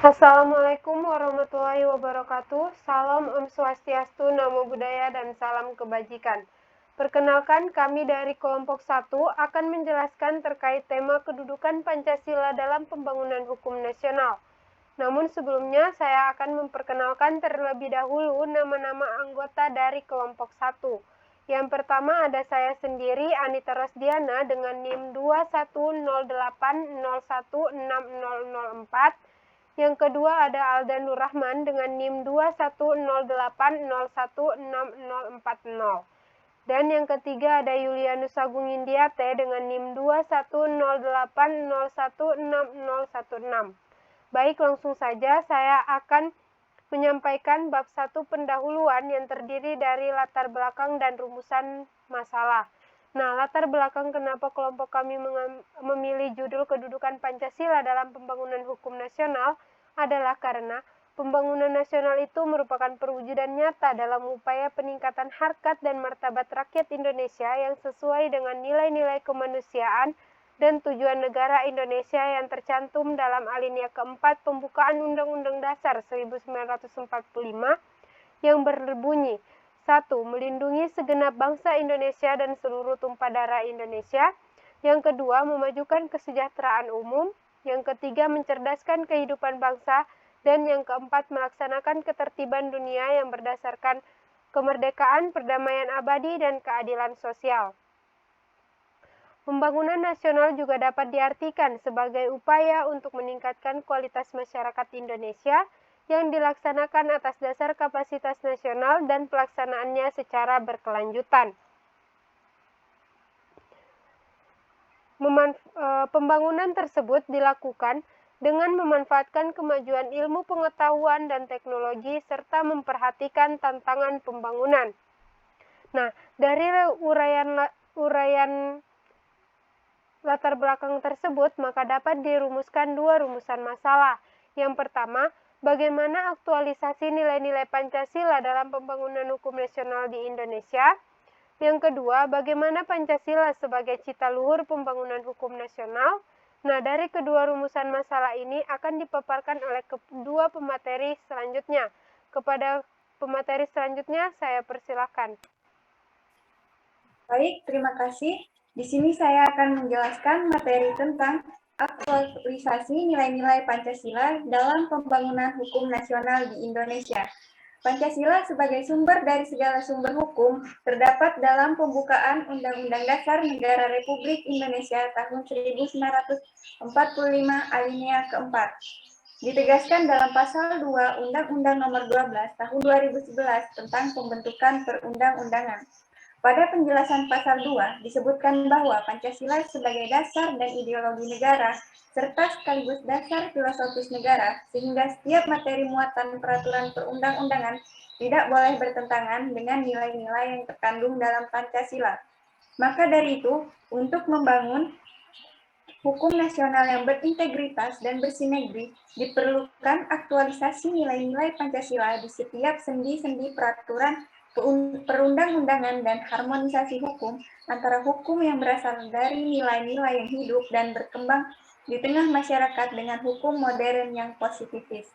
Assalamualaikum warahmatullahi wabarakatuh. Salam Om Swastiastu, Namo Buddhaya, dan salam kebajikan. Perkenalkan, kami dari kelompok 1 akan menjelaskan terkait tema kedudukan Pancasila dalam pembangunan hukum nasional. Namun sebelumnya, saya akan memperkenalkan terlebih dahulu nama-nama anggota dari kelompok 1. Yang pertama ada saya sendiri, Anita Rosdiana, dengan NIM 2108016004. Yang kedua ada Alda Nurrahman dengan NIM 2108016040. Dan yang ketiga ada Yulianus Agung Indiate dengan NIM 2108016016. Baik, langsung saja saya akan menyampaikan bab 1 pendahuluan yang terdiri dari latar belakang dan rumusan masalah. Nah, latar belakang kenapa kelompok kami memilih judul kedudukan Pancasila dalam pembangunan hukum nasional adalah karena pembangunan nasional itu merupakan perwujudan nyata dalam upaya peningkatan harkat dan martabat rakyat Indonesia yang sesuai dengan nilai-nilai kemanusiaan dan tujuan negara Indonesia yang tercantum dalam alinea keempat pembukaan Undang-Undang Dasar 1945 yang berbunyi 1. Melindungi segenap bangsa Indonesia dan seluruh tumpah darah Indonesia. Yang kedua, memajukan kesejahteraan umum. Yang ketiga, mencerdaskan kehidupan bangsa. Dan yang keempat, melaksanakan ketertiban dunia yang berdasarkan kemerdekaan, perdamaian abadi, dan keadilan sosial. Pembangunan nasional juga dapat diartikan sebagai upaya untuk meningkatkan kualitas masyarakat Indonesia yang dilaksanakan atas dasar kapasitas nasional dan pelaksanaannya secara berkelanjutan. Pembangunan tersebut dilakukan dengan memanfaatkan kemajuan ilmu pengetahuan dan teknologi serta memperhatikan tantangan pembangunan. Nah, dari uraian latar belakang tersebut, maka dapat dirumuskan dua rumusan masalah. Yang pertama, bagaimana aktualisasi nilai-nilai Pancasila dalam pembangunan hukum nasional di Indonesia. Yang kedua, bagaimana Pancasila sebagai cita luhur pembangunan hukum nasional. Nah, dari kedua rumusan masalah ini akan dipaparkan oleh kedua pemateri selanjutnya. Kepada pemateri selanjutnya, saya persilakan. Baik, terima kasih. Di sini saya akan menjelaskan materi tentang aktualisasi nilai-nilai Pancasila dalam pembangunan hukum nasional di Indonesia. Pancasila sebagai sumber dari segala sumber hukum terdapat dalam pembukaan Undang-Undang Dasar Negara Republik Indonesia tahun 1945 alinea keempat. Ditegaskan dalam pasal 2 Undang-Undang Nomor 12 Tahun 2011 tentang pembentukan perundang-undangan. Pada penjelasan pasal 2 disebutkan bahwa Pancasila sebagai dasar dan ideologi negara serta sekaligus dasar filosofis negara, sehingga setiap materi muatan peraturan perundang-undangan tidak boleh bertentangan dengan nilai-nilai yang terkandung dalam Pancasila. Maka dari itu, untuk membangun hukum nasional yang berintegritas dan bersinergi, diperlukan aktualisasi nilai-nilai Pancasila di setiap sendi-sendi peraturan perundang-undangan dan harmonisasi hukum antara hukum yang berasal dari nilai-nilai yang hidup dan berkembang di tengah masyarakat dengan hukum modern yang positifis.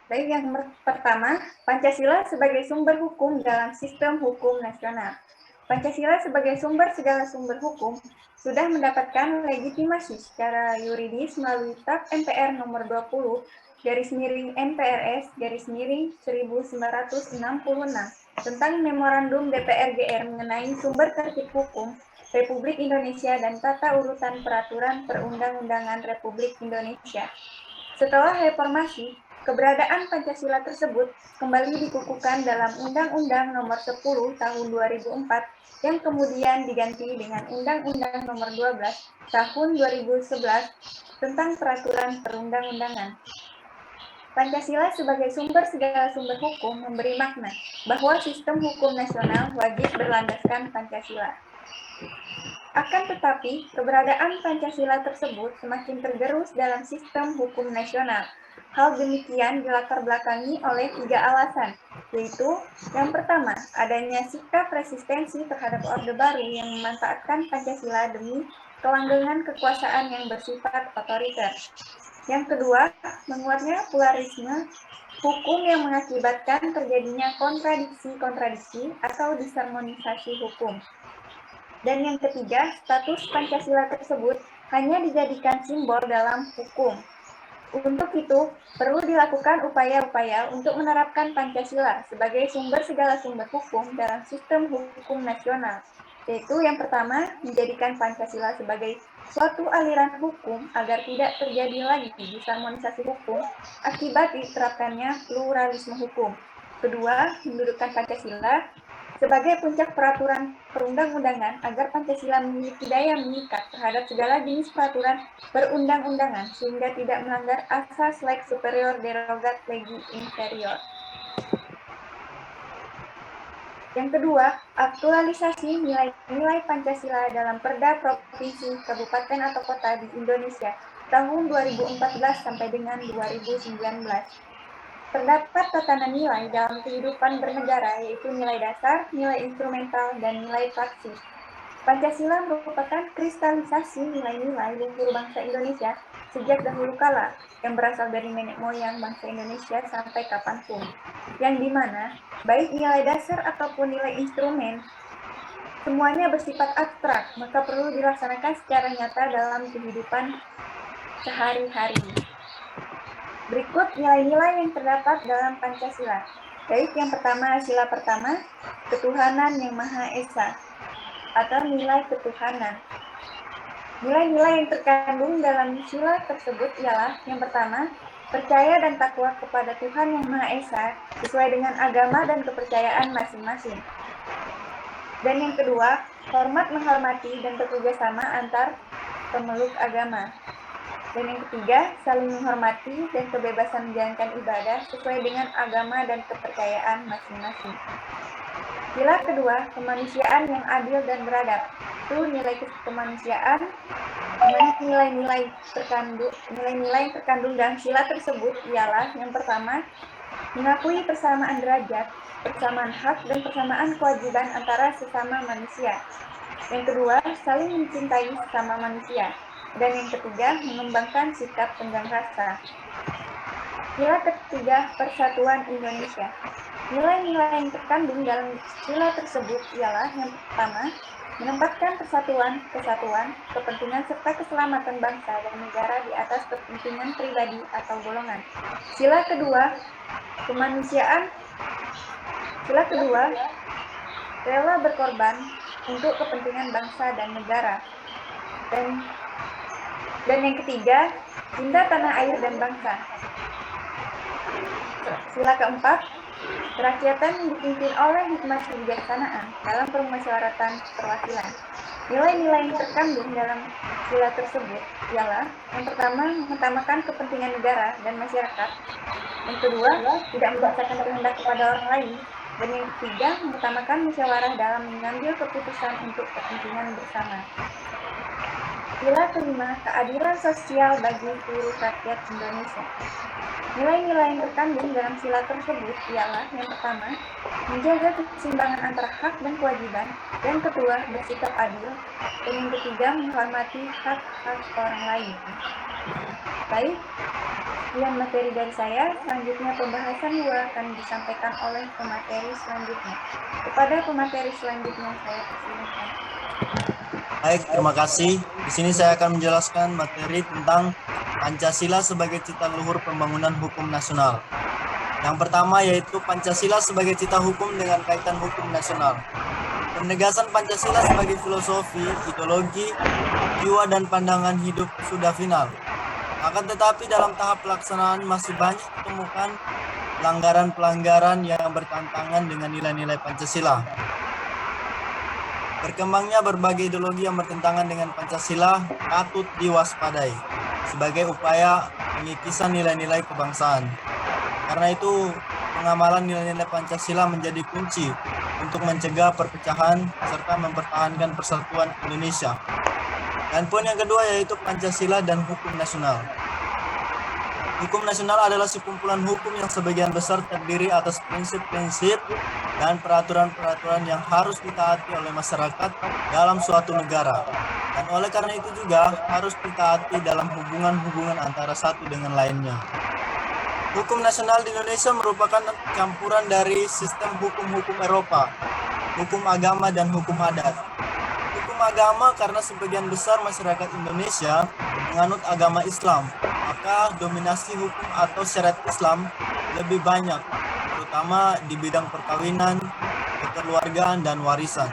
Baik, yang pertama, Pancasila sebagai sumber hukum dalam sistem hukum nasional. Pancasila sebagai sumber segala sumber hukum sudah mendapatkan legitimasi secara yuridis melalui TAP MPR nomor 20 /MPRS /1966 tentang Memorandum DPR-GR mengenai sumber tertib hukum Republik Indonesia dan tata urutan peraturan perundang-undangan Republik Indonesia. Setelah reformasi, keberadaan Pancasila tersebut kembali dikukuhkan dalam Undang-Undang Nomor 10 Tahun 2004 yang kemudian diganti dengan Undang-Undang Nomor 12 Tahun 2011 tentang peraturan perundang-undangan. Pancasila sebagai sumber segala sumber hukum memberi makna bahwa sistem hukum nasional wajib berlandaskan Pancasila. Akan tetapi, keberadaan Pancasila tersebut semakin tergerus dalam sistem hukum nasional. Hal demikian dilatar belakangi oleh 3 alasan. yaitu yang pertama, adanya sikap resistensi terhadap Orde Baru yang memanfaatkan Pancasila demi kelanggengan kekuasaan yang bersifat otoriter. Yang kedua, menguatnya pluralisme hukum yang mengakibatkan terjadinya kontradiksi-kontradiksi atau disharmonisasi hukum. Dan yang ketiga, status Pancasila tersebut hanya dijadikan simbol dalam hukum. Untuk itu, perlu dilakukan upaya-upaya untuk menerapkan Pancasila sebagai sumber segala sumber hukum dalam sistem hukum nasional, yaitu yang pertama, menjadikan Pancasila sebagai suatu aliran hukum agar tidak terjadi lagi disharmonisasi hukum akibat diterapkannya pluralisme hukum. Kedua, mendudukkan Pancasila sebagai puncak peraturan perundang-undangan agar Pancasila memiliki daya mengikat terhadap segala jenis peraturan perundang-undangan sehingga tidak melanggar asas lex superior derogat legi inferior. Yang kedua, aktualisasi nilai-nilai Pancasila dalam Perda Provinsi, Kabupaten atau Kota di Indonesia tahun 2014 sampai dengan 2019. Terdapat tatanan nilai dalam kehidupan bernegara, yaitu nilai dasar, nilai instrumental, dan nilai praksis. Pancasila merupakan kristalisasi nilai-nilai luhur bangsa Indonesia sejak dahulu kala, yang berasal dari nenek moyang bangsa Indonesia sampai kapanpun, yang dimana baik nilai dasar ataupun nilai instrumen, semuanya bersifat abstrak, maka perlu dilaksanakan secara nyata dalam kehidupan sehari-hari. Berikut nilai-nilai yang terdapat dalam Pancasila. Baik yang pertama, sila pertama, ketuhanan yang Maha Esa, atau nilai ketuhanan. Nilai-nilai yang terkandung dalam sila tersebut ialah yang pertama, percaya dan takwa kepada Tuhan yang Maha Esa sesuai dengan agama dan kepercayaan masing-masing. Dan yang kedua, hormat menghormati dan bekerjasama antar pemeluk agama. Dan yang ketiga, saling menghormati dan kebebasan menjalankan ibadah sesuai dengan agama dan kepercayaan masing-masing. Sila kedua, kemanusiaan yang adil dan beradab. Itu nilai kemanusiaan, nilai-nilai yang terkandung dalam sila tersebut ialah yang pertama, mengakui persamaan derajat, persamaan hak, dan persamaan kewajiban antara sesama manusia. Yang kedua, saling mencintai sesama manusia. Dan yang ketiga, mengembangkan sikap tenggang rasa. Sila ketiga, persatuan Indonesia. Nilai-nilai yang terkandung dalam sila tersebut ialah yang pertama, menempatkan persatuan, kesatuan, kepentingan serta keselamatan bangsa dan negara di atas kepentingan pribadi atau golongan. Sila kedua, kemanusiaan. Sila kedua, rela berkorban untuk kepentingan bangsa dan negara. Dan yang ketiga, cinta tanah air dan bangsa. Sila keempat, kerakyatan dipimpin oleh hikmat kebijaksanaan dalam permusyawaratan perwakilan. Nilai-nilai yang terkandung dalam sila tersebut ialah yang pertama, mengutamakan kepentingan negara dan masyarakat. Yang kedua, tidak memaksakan kehendak kepada orang lain. Dan yang ketiga, mengutamakan musyawarah dalam mengambil keputusan untuk kepentingan bersama. Sila kelima, keadilan sosial bagi seluruh rakyat Indonesia. Nilai-nilai yang terkandung dalam sila tersebut ialah yang pertama, menjaga keseimbangan antara hak dan kewajiban. Yang kedua, bersikap adil. Dan yang ketiga, menghormati hak-hak orang lain. Baik, sekian materi dari saya. Selanjutnya pembahasan 2 akan disampaikan oleh pemateri selanjutnya. Kepada pemateri selanjutnya saya persilakan. Baik, terima kasih. Di sini saya akan menjelaskan materi tentang Pancasila sebagai cita luhur pembangunan hukum nasional. Yang pertama yaitu Pancasila sebagai cita hukum dengan kaitan hukum nasional. Penegasan Pancasila sebagai filosofi, ideologi, jiwa dan pandangan hidup sudah final. Akan tetapi dalam tahap pelaksanaan masih banyak ditemukan pelanggaran-pelanggaran yang bertentangan dengan nilai-nilai Pancasila. Berkembangnya berbagai ideologi yang bertentangan dengan Pancasila patut diwaspadai sebagai upaya pengikisan nilai-nilai kebangsaan. Karena itu, pengamalan nilai-nilai Pancasila menjadi kunci untuk mencegah perpecahan serta mempertahankan persatuan Indonesia. Dan poin yang kedua yaitu Pancasila dan hukum nasional. Hukum nasional adalah sekumpulan hukum yang sebagian besar terdiri atas prinsip-prinsip dan peraturan-peraturan yang harus ditaati oleh masyarakat dalam suatu negara. Dan oleh karena itu juga harus ditaati dalam hubungan-hubungan antara satu dengan lainnya. Hukum nasional di Indonesia merupakan campuran dari sistem hukum-hukum Eropa, hukum agama, dan hukum adat. Hukum agama karena sebagian besar masyarakat Indonesia menganut agama Islam, maka dominasi hukum atau syariat Islam lebih banyak, terutama di bidang perkawinan, kekeluargaan, dan warisan.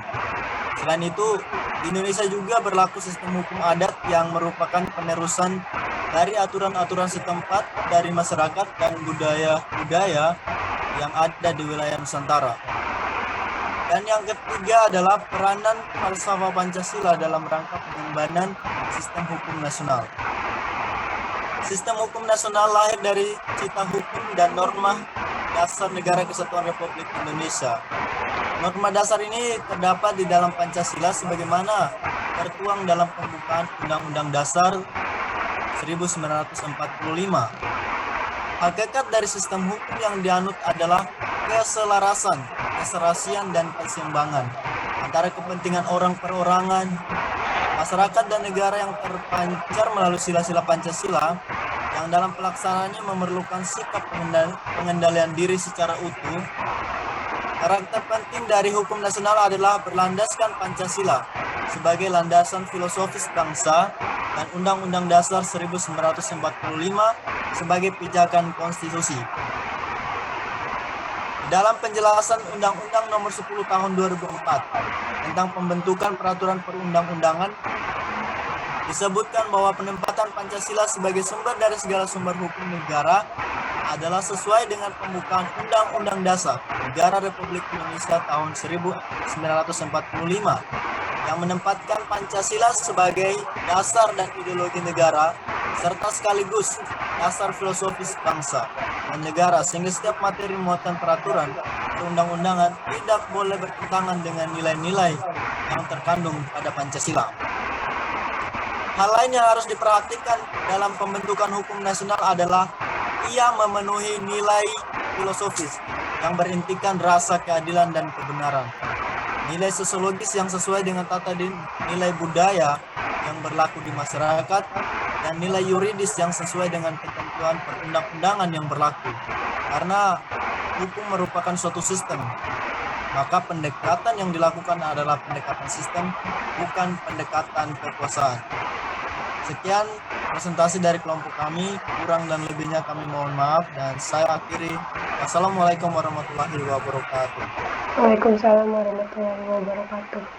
Selain itu, di Indonesia juga berlaku sistem hukum adat yang merupakan penerusan dari aturan-aturan setempat dari masyarakat dan budaya-budaya yang ada di wilayah Nusantara. Dan yang ketiga adalah peranan falsafah Pancasila dalam rangka pengembangan sistem hukum nasional. Sistem hukum nasional lahir dari cita hukum dan norma dasar Negara Kesatuan Republik Indonesia. Norma dasar ini terdapat di dalam Pancasila sebagaimana tertuang dalam pembukaan Undang-Undang Dasar 1945. Hakikat dari sistem hukum yang dianut adalah keselarasan, keserasian, dan keseimbangan antara kepentingan orang perorangan, masyarakat, dan negara yang terpancar melalui sila-sila Pancasila yang dalam pelaksanaannya memerlukan sikap pengendalian diri secara utuh. Karakter penting dari hukum nasional adalah berlandaskan Pancasila sebagai landasan filosofis bangsa dan Undang-Undang Dasar 1945 sebagai pijakan konstitusi. Dalam penjelasan Undang-Undang Nomor 10 Tahun 2004 tentang pembentukan peraturan perundang-undangan, disebutkan bahwa penempatan Pancasila sebagai sumber dari segala sumber hukum negara adalah sesuai dengan pembukaan Undang-Undang Dasar Negara Republik Indonesia tahun 1945 yang menempatkan Pancasila sebagai dasar dan ideologi negara serta sekaligus dasar filosofis bangsa dan negara, sehingga setiap materi muatan peraturan perundang-undangan tidak boleh bertentangan dengan nilai-nilai yang terkandung pada Pancasila. Hal lain yang harus diperhatikan dalam pembentukan hukum nasional adalah ia memenuhi nilai filosofis yang berintikan rasa keadilan dan kebenaran, nilai sosiologis yang sesuai dengan tata nilai budaya yang berlaku di masyarakat, dan nilai yuridis yang sesuai dengan ketentuan perundang-undangan yang berlaku. Karena hukum merupakan suatu sistem, maka pendekatan yang dilakukan adalah pendekatan sistem, bukan pendekatan kekuasaan. Sekian presentasi dari kelompok kami, kurang dan lebihnya kami mohon maaf, dan saya akhiri. Wassalamualaikum warahmatullahi wabarakatuh. Waalaikumsalam warahmatullahi wabarakatuh.